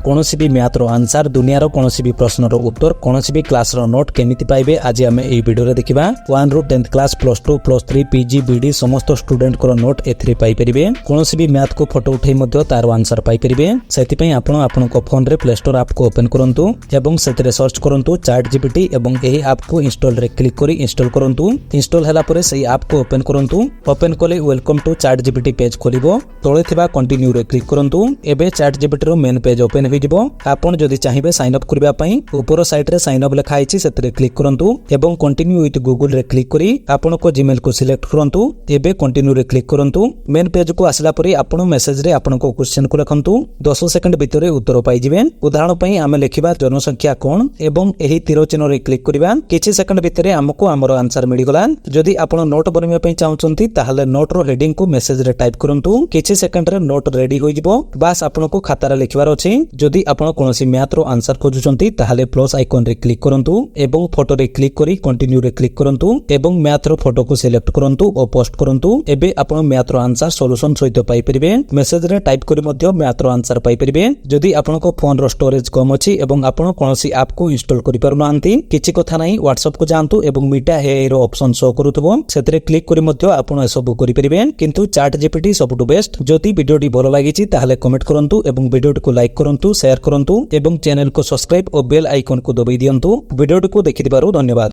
कोनोसी भी मैथ रो आंसर दुनिया रो कोनोसी भी प्रश्न रो उत्तर कोनोसी भी क्लास रो नोट केमिति पाइबे आज आमे एई वीडियो रे देखिबा 1 रो 10th क्लास +2 +3 पीजी बीडी समस्त स्टूडेंट को नोट एथरे पाई परिबे। कोनोसी भी मैथ को फोटो उठै मध्ये तार आंसर पाई परिबे। सेति पई आपण आपन को फोन रे प्ले स्टोर ऐप को ओपन करंतु एवं सेतिरे सर्च करंतु चैट जीपीटी एवं एही ऐप को इंस्टॉल रे क्लिक करी इंस्टॉल करंतु। इंस्टॉल हला परे सेही ऐप को ओपन करंतु। ओपन कोले welcome to ChatGPT page खोलिबो। तळे थिबा कंटिन्यू रे क्लिक करंतु। एबे चैट जीपीटी रो मेन पेज ओपन होई जिवो। आपण जदि चाहिबे साइन अप करबा पई ऊपर साइड रे साइन अप लिखा आइछि सेतिरे क्लिक करंतु एवं कंटिन्यू विथ गूगल रे क्लिक करी आपण को जीमेल को सिलेक्ट करंतु। एबे कंटिन्यू रे क्लिक करंतु। मेन पेज को आसला परे आपण मेसेज रे आपण को क्वेश्चन को रखंतु 10 सेकंड भितरे उत्तर पाई जिवे। उदाहरण पई आमे लिखिबा जनसंख्या कोन एवं एही तीर चिन्ह रे क्लिक करबा किछि सेकंड भितरे हमको हमर आंसर मिलि गला। जदि आपण नोट बनबा पई चाहउचंती ताहाले नोट रो हेडिंग को मेसेज रे टाइप करंतु किछि सेकंड रे नोट रेडी होई जिवो। बस आपण को खाता रे लिखिबार अछि। जदि आपण कोनोसी मैथ रो आंसर खोजुचंती ताहाले प्लस आइकन रे क्लिक करंतु एवं फोटो रे क्लिक करी कंटिन्यू रे क्लिक करंतु एवं मैथ रो फोटो को सिलेक्ट करंतु और पोस्ट करंतु। एबे आपण मैथ रो आंसर सॉल्यूशन सहित पाई परिबे। मेसेज रे टाइप करी मध्ये मैथ रो आंसर पाई परिबे। जदि आपण को फोन रो स्टोरेज कम अछि एवं आपण कोनोसी ऐप को इंस्टॉल करि पारु नांती किछि कथा नाही WhatsApp को जानतु एवं मीटा एआई रो ऑप्शन शो करूतबो सेतरे क्लिक करी मध्ये आपण सब करि परिबे। किंतु चैट जीपीटी सबटु बेस्ट। जदि वीडियोटी भलो लागिछि ताहाले कमेंट करंतु एवं वीडियोटी को लाइक करंतु शेयर करंतु एवं चैनल को सब्सक्राइब और बेल आइकन को दबाई दियंतु। वीडियोटी को देखिथिबारु धन्यवाद।